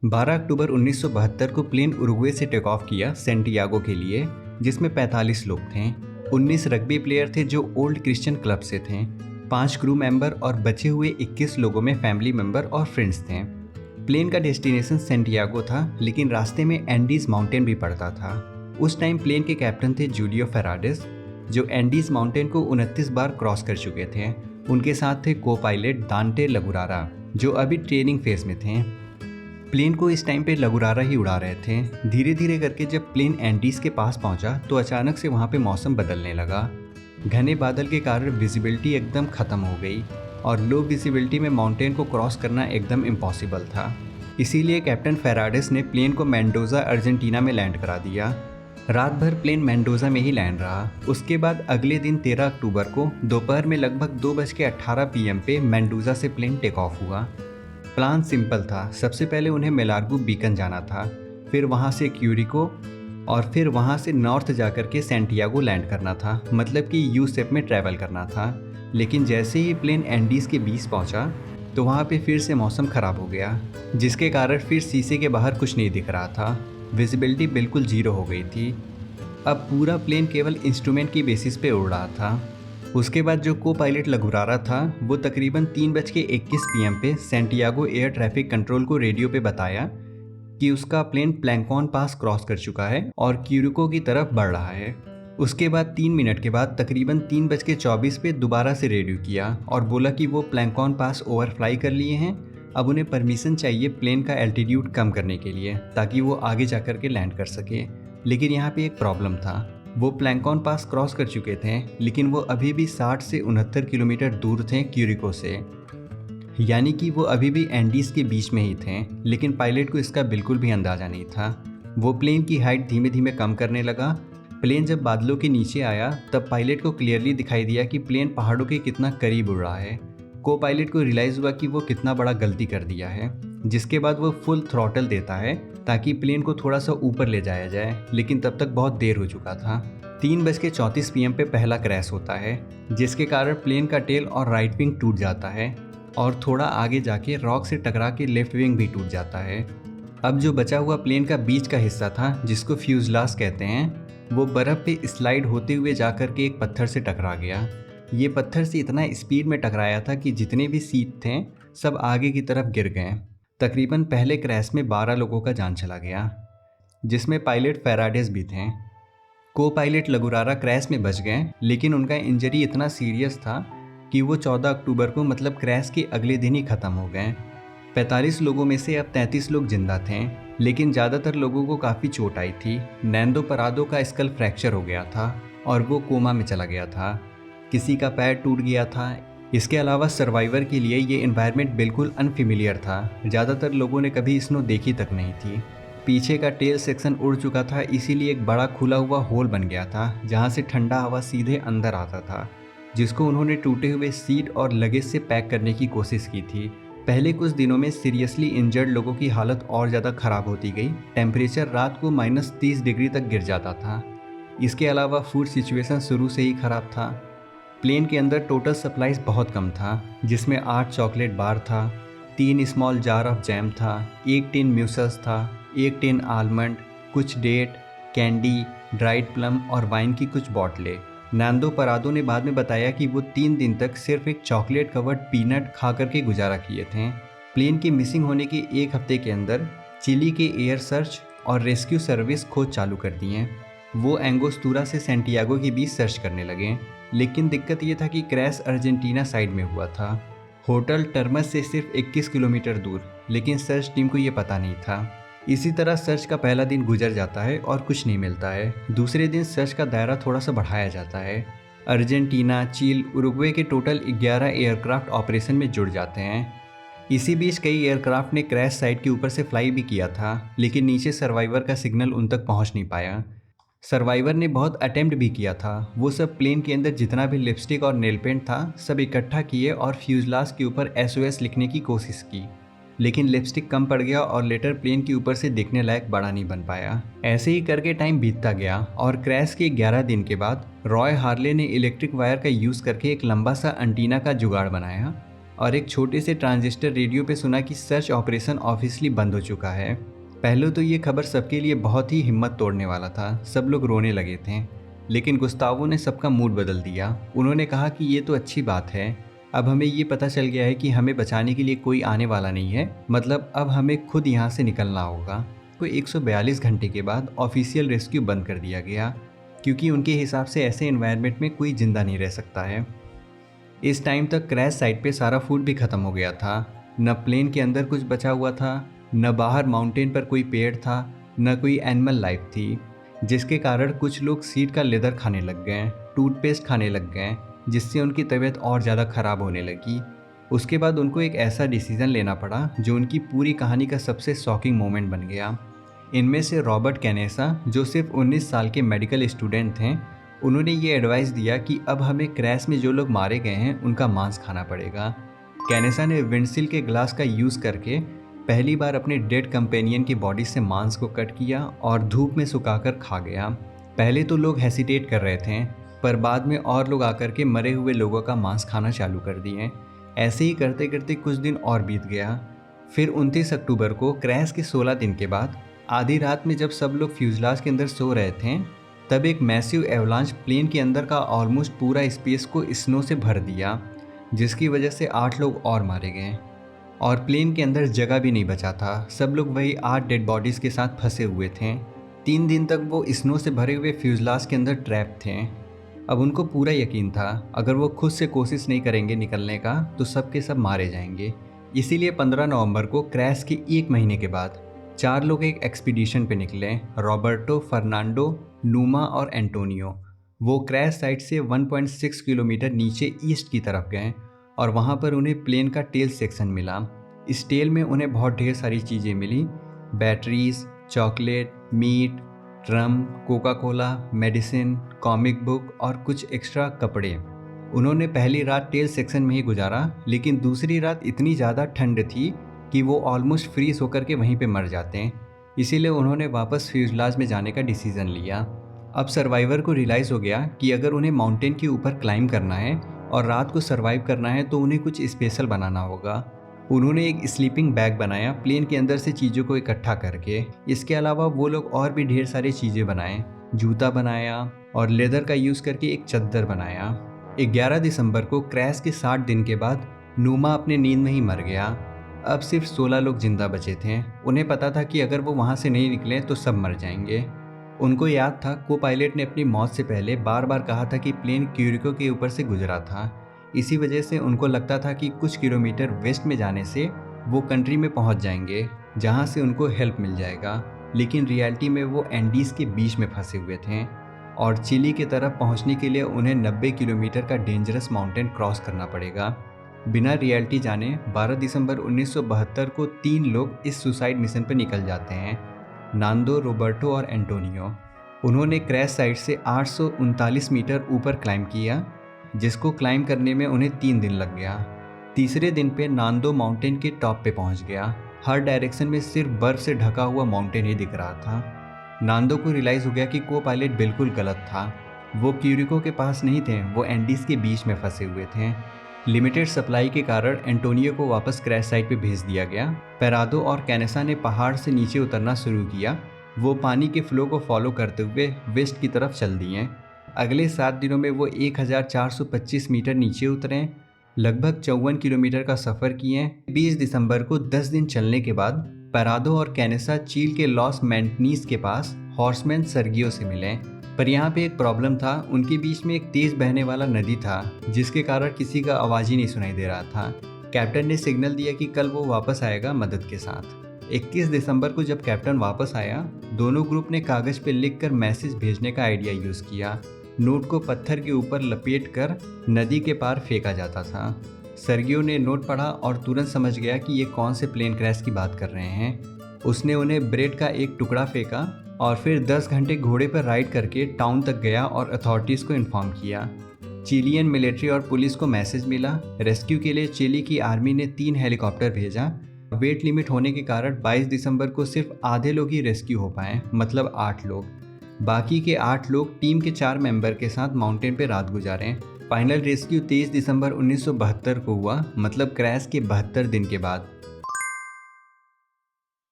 12 अक्टूबर 1972 को plane Uruguay से take off किया सेंटियागो के लिए, जिसमें 45 लोग थे। 19 रग्बी प्लेयर थे जो ओल्ड क्रिश्चियन क्लब से थे। 5 क्रू मेंबर और बचे हुए 21 लोगों में फैमिली मेंबर और फ्रेंड्स थे। प्लेन का डेस्टिनेशन सेंटियागो था, लेकिन रास्ते में एंडीज माउंटेन भी पड़ता था। उस टाइम प्लेन के कैप्टन थे जूलियो फेराडेस, जो एंडीज माउंटेन को 29 बार क्रॉस कर चुके थे। उनके साथ थे को पायलट दांटे लगुरारा, जो अभी ट्रेनिंग फेज में थे। प्लेन को इस टाइम पे लगुरारा ही उड़ा रहे थे। धीरे धीरे करके जब प्लेन एंडीज के पास पहुंचा तो अचानक से वहां पे मौसम बदलने लगा। घने बादल के कारण विजिबिलिटी एकदम खत्म हो गई और लो विजिबिलिटी में माउंटेन को क्रॉस करना एकदम इम्पॉसिबल था। इसीलिए कैप्टन फेराडेस ने प्लेन को मेंडोजा अर्जेंटीना में लैंड करा दिया। रात भर प्लेन मेंडोजा में ही लैंड रहा। उसके बाद अगले दिन 13 अक्टूबर को दोपहर में लगभग 2:18 PM पे मेंडोजा से प्लेन टेक ऑफ हुआ। प्लान सिंपल था। सबसे पहले उन्हें मेलार्गो बीकन जाना था, फिर वहाँ से क्यूरिको और फिर वहाँ से नॉर्थ जाकर के सेंटियागो लैंड करना था, मतलब कि यू शेप में ट्रैवल करना था। लेकिन जैसे ही प्लेन एंडीज़ के बीच पहुँचा तो वहाँ पे फिर से मौसम ख़राब हो गया, जिसके कारण फिर शीशे के बाहर कुछ नहीं दिख रहा था। विजिबिलिटी बिल्कुल जीरो हो गई थी। अब पूरा प्लेन केवल इंस्ट्रूमेंट की बेसिस पे उड़ रहा था। उसके बाद जो को पायलट लगुरारा था वो तकरीबन 3:21 PM पे सेंटियागो एयर ट्रैफिक कंट्रोल को रेडियो पे बताया कि उसका प्लेन प्लैंकॉन पास क्रॉस कर चुका है और क्यूरिको की तरफ बढ़ रहा है। उसके बाद 3 मिनट के बाद तकरीबन 3:24 पे दोबारा से रेडियो किया और बोला कि वो प्लैंकॉन पास ओवरफ्लाई कर लिए हैं। अब उन्हें परमिशन चाहिए प्लेन का एल्टीट्यूड कम करने के लिए, ताकि वो आगे जाकर के लैंड कर सके। लेकिन यहाँ पे एक प्रॉब्लम था। वो प्लैंकॉन पास क्रॉस कर चुके थे, लेकिन वो अभी भी 60 से 69 किलोमीटर दूर थे क्यूरिको से, यानी कि वो अभी भी एंडीज के बीच में ही थे। लेकिन पायलट को इसका बिल्कुल भी अंदाजा नहीं था। वो प्लेन की हाइट धीमे धीमे कम करने लगा। प्लेन जब बादलों के नीचे आया तब पायलट को क्लियरली दिखाई दिया कि प्लेन पहाड़ों के कितना करीब उड़ रहा है। को पायलट को रियलाइज़ हुआ कि वो कितना बड़ा गलती कर दिया है, जिसके बाद वो फुल थ्रॉटल देता है ताकि प्लेन को थोड़ा सा ऊपर ले जाया जाए। लेकिन तब तक बहुत देर हो चुका था। 3:34 PM पे पहला क्रैश होता है, जिसके कारण प्लेन का टेल और राइट विंग टूट जाता है और थोड़ा आगे जाके रॉक से टकरा के लेफ्ट विंग भी टूट जाता है। अब जो बचा हुआ प्लेन का बीच का हिस्सा था, जिसको फ्यूजलास कहते हैं, वो बर्फ़ पे स्लाइड होते हुए जाकर के एक पत्थर से टकरा गया। ये पत्थर से इतना स्पीड में टकराया था कि जितने भी सीट थे सब आगे की तरफ गिर गए। तकरीबन पहले क्रैश में 12 लोगों का जान चला गया, जिसमें पायलट फेराडेस भी थे। को पायलट लगुरारा क्रैश में बच गए, लेकिन उनका इंजरी इतना सीरियस था कि वो 14 अक्टूबर को मतलब क्रैश के अगले दिन ही ख़त्म हो गए। 45 लोगों में से अब 33 लोग जिंदा थे, लेकिन ज़्यादातर लोगों को काफ़ी चोट आई थी। नैंदो परादो का स्कल फ्रैक्चर हो गया था और वो कोमा में चला गया था। किसी का पैर टूट गया था। इसके अलावा सर्वाइवर के लिए ये एनवायरनमेंट बिल्कुल अनफेमिलियर था। ज़्यादातर लोगों ने कभी स्नो देखी तक नहीं थी। पीछे का टेल सेक्शन उड़ चुका था, इसीलिए एक बड़ा खुला हुआ होल बन गया था जहाँ से ठंडा हवा सीधे अंदर आता था, जिसको उन्होंने टूटे हुए सीट और लगेज से पैक करने की कोशिश की थी। पहले कुछ दिनों में सीरियसली इंजर्ड लोगों की हालत और ज़्यादा ख़राब होती गई। टेम्परेचर रात को -30 डिग्री तक गिर जाता था। इसके अलावा फूड सिचुएशन शुरू से ही ख़राब था। प्लेन के अंदर टोटल सप्लाईज बहुत कम था, जिसमें 8 चॉकलेट बार था, 3 स्मॉल जार ऑफ जैम था, 1 टिन म्यूसल्स था, 1 टिन आलमंड, कुछ डेट, कैंडी, ड्राइड प्लम और वाइन की कुछ बॉटलें। नैंदो परादो ने बाद में बताया कि वो 3 दिन तक सिर्फ एक चॉकलेट कवर्ड पीनट खा करके गुजारा किए थे। प्लेन के मिसिंग होने के 1 हफ्ते के अंदर चिली के एयर सर्च और रेस्क्यू सर्विस खोज चालू कर दिए। वो एंगोस्तुरा से सेंटियागो के बीच सर्च करने लगे, लेकिन दिक्कत ये था कि क्रैश अर्जेंटीना साइड में हुआ था, होटल टर्मस से सिर्फ 21 किलोमीटर दूर। लेकिन सर्च टीम को ये पता नहीं था। इसी तरह सर्च का पहला दिन गुजर जाता है और कुछ नहीं मिलता है। दूसरे दिन सर्च का दायरा थोड़ा सा बढ़ाया जाता है। अर्जेंटीना, चिली, उरुग्वे के टोटल 11 एयरक्राफ्ट ऑपरेशन में जुड़ जाते हैं। इसी बीच कई एयरक्राफ्ट ने क्रैश साइट के ऊपर से फ्लाई भी किया था, लेकिन नीचे सर्वाइवर का सिग्नल उन तक पहुंच नहीं पाया। सर्वाइवर ने बहुत अटेम्प्ट भी किया था। वो सब प्लेन के अंदर जितना भी लिपस्टिक और नेल पेंट था सब इकट्ठा किए और फ्यूजलास के ऊपर SOS लिखने की कोशिश की, लेकिन लिपस्टिक कम पड़ गया और लेटर प्लेन के ऊपर से देखने लायक बड़ा नहीं बन पाया। ऐसे ही करके टाइम बीतता गया और क्रैश के 11 दिन के बाद रॉय हार्ले ने इलेक्ट्रिक वायर का यूज़ करके एक लंबा सा एंटीना का जुगाड़ बनाया। और एक छोटे से ट्रांजिस्टर रेडियो पे सुना कि सर्च ऑपरेशन ऑफिशियली बंद हो चुका है। पहले तो ये खबर सबके लिए बहुत ही हिम्मत तोड़ने वाला था, सब लोग रोने लगे थे। लेकिन गुस्तावो ने सबका मूड बदल दिया। उन्होंने कहा कि ये तो अच्छी बात है, अब हमें ये पता चल गया है कि हमें बचाने के लिए कोई आने वाला नहीं है, मतलब अब हमें खुद यहाँ से निकलना होगा। तो 142 घंटे के बाद ऑफिशियल रेस्क्यू बंद कर दिया गया, क्योंकि उनके हिसाब से ऐसे एनवायरनमेंट में कोई जिंदा नहीं रह सकता है। इस टाइम तक क्रैश साइट पे सारा फूड भी ख़त्म हो गया था। न प्लेन के अंदर कुछ बचा हुआ था, न बाहर माउंटेन पर कोई पेड़ था, न कोई एनिमल लाइफ थी, जिसके कारण कुछ लोग सीट का लेदर खाने लग गए, टूथपेस्ट खाने लग गए, जिससे उनकी तबीयत और ज़्यादा ख़राब होने लगी। उसके बाद उनको एक ऐसा डिसीज़न लेना पड़ा जो उनकी पूरी कहानी का सबसे शॉकिंग मोमेंट बन गया। इनमें से रॉबर्ट कैनेसा, जो सिर्फ 19 साल के मेडिकल स्टूडेंट थे, उन्होंने ये एडवाइस दिया कि अब हमें क्रैश में जो लोग मारे गए हैं उनका मांस खाना पड़ेगा। कैनेसा ने विंडशील्ड के ग्लास का यूज़ करके पहली बार अपने डेड कंपेनियन की बॉडी से मांस को कट किया और धूप में सुखाकर खा गया। पहले तो लोग हेसिटेट कर रहे थे, पर बाद में और लोग आकर के मरे हुए लोगों का मांस खाना चालू कर दिए। ऐसे ही करते करते कुछ दिन और बीत गया। फिर 29 अक्टूबर को क्रैश के 16 दिन के बाद आधी रात में जब सब लोग फ्यूजलाज के अंदर सो रहे थे, तब एक मैसिव एवलांच प्लेन के अंदर का ऑलमोस्ट पूरा स्पेस को स्नो से भर दिया, जिसकी वजह से 8 लोग और मारे गए और प्लेन के अंदर जगह भी नहीं बचा था। सब लोग वही 8 डेड बॉडीज़ के साथ फंसे हुए थे। 3 दिन तक वो स्नो से भरे हुए फ्यूजलाज के अंदर ट्रैप थे। अब उनको पूरा यकीन था अगर वो खुद से कोशिश नहीं करेंगे निकलने का तो सब के सब मारे जाएंगे। इसीलिए 15 नवंबर को क्रैश के 1 महीने के बाद 4 लोग एक एक्सपीडिशन पे निकले, रॉबर्टो, फर्नांडो, नूमा और एंटोनियो। वो क्रैश साइट से 1.6 किलोमीटर नीचे ईस्ट की तरफ गए और वहाँ पर उन्हें प्लेन का टेल सेक्शन मिला। इस टेल में उन्हें बहुत ढेर सारी चीज़ें मिली, batteries, chocolate, meat, drum, Coca Cola, medicine, comic book और कुछ एक्स्ट्रा कपड़े। उन्होंने पहली रात टेल सेक्शन में ही गुजारा, लेकिन दूसरी रात इतनी ज़्यादा ठंड थी कि वो ऑलमोस्ट फ्रीज होकर के वहीं पे मर जाते हैं। इसीलिए उन्होंने वापस फ्यूजलाज में जाने का डिसीज़न लिया। अब सर्वाइवर को रियलाइज़ हो गया कि अगर उन्हें माउंटेन के ऊपर क्लाइंब करना है और रात को सर्वाइव करना है तो उन्हें कुछ स्पेशल बनाना होगा। उन्होंने एक स्लीपिंग बैग बनाया प्लेन के अंदर से चीज़ों को इकट्ठा करके। इसके अलावा वो लोग और भी ढेर सारी चीज़ें बनाए, जूता बनाया और लेदर का यूज़ करके एक चद्दर बनाया। 11 दिसंबर को क्रैश के 60 दिन के बाद नूमा अपने नींद में ही मर गया। अब सिर्फ 16 लोग जिंदा बचे थे। उन्हें पता था कि अगर वो वहाँ से नहीं निकले तो सब मर जाएंगे। उनको याद था को पायलट ने अपनी मौत से पहले बार बार कहा था कि प्लेन क्यूरिको के ऊपर से गुजरा था। इसी वजह से उनको लगता था कि कुछ किलोमीटर वेस्ट में जाने से वो कंट्री में पहुंच जाएंगे जहां से उनको हेल्प मिल जाएगा, लेकिन रियलिटी में वो एंडीज के बीच में फंसे हुए थे और चिली की तरफ पहुंचने के लिए उन्हें 90 किलोमीटर का डेंजरस माउंटेन क्रॉस करना पड़ेगा। बिना रियलिटी जाने 12 दिसंबर 1972 को 3 लोग इस सुसाइड मिशन पर निकल जाते हैं, नांदो, रोबर्टो और एंटोनियो। उन्होंने क्रैश साइट से 839 मीटर ऊपर क्लाइंब किया, जिसको क्लाइंब करने में उन्हें 3 दिन लग गया। तीसरे दिन पे नांदो माउंटेन के टॉप पे पहुंच गया। हर डायरेक्शन में सिर्फ बर्फ से ढका हुआ माउंटेन ही दिख रहा था। नांदो को रियलाइज़ हो गया कि को पायलट बिल्कुल गलत था। वो क्यूरिको के पास नहीं थे, वो एंडीज के बीच में फंसे हुए थे। लिमिटेड सप्लाई के कारण एंटोनियो को वापस क्रैश साइट पे भेज दिया गया। पेरादो और कैनेसा ने पहाड़ से नीचे उतरना शुरू किया। वो पानी के फ्लो को फॉलो करते हुए वेस्ट की तरफ चल दिए। अगले 7 दिनों में वो 1425 मीटर नीचे उतरे, लगभग 54 किलोमीटर का सफ़र किए। 20 दिसंबर को 10 दिन चलने के बाद पेरादो और कैनेसा चील के लॉस मैंटनीज के पास हॉर्समैन सर्गियो से मिले। पर यहाँ पे एक प्रॉब्लम था, उनके बीच में एक तेज बहने वाला नदी था जिसके कारण किसी का आवाज़ ही नहीं सुनाई दे रहा था। कैप्टन ने सिग्नल दिया कि कल वो वापस आएगा मदद के साथ। 21 दिसंबर को जब कैप्टन वापस आया, दोनों ग्रुप ने कागज़ पे लिखकर मैसेज भेजने का आइडिया यूज़ किया। नोट को पत्थर के ऊपर लपेट कर नदी के पार फेंका जाता था। सर्गियो ने नोट पढ़ा और तुरंत समझ गया कि ये कौन से प्लेन क्रैश की बात कर रहे हैं। उसने उन्हें ब्रेड का एक टुकड़ा फेंका और फिर 10 घंटे घोड़े पर राइड करके टाउन तक गया और अथॉरिटीज़ को इन्फॉर्म किया। चिलियन मिलिट्री और पुलिस को मैसेज मिला। रेस्क्यू के लिए चिली की आर्मी ने 3 हेलीकॉप्टर भेजा। वेट लिमिट होने के कारण 22 दिसंबर को सिर्फ आधे लोग ही रेस्क्यू हो पाए, मतलब 8 लोग। बाकी के 8 लोग टीम के 4 मेंबर के साथ माउंटेन पे रात गुजारें। फाइनल रेस्क्यू 23 दिसंबर 1972 को हुआ, मतलब क्रैश के 72 दिन के बाद।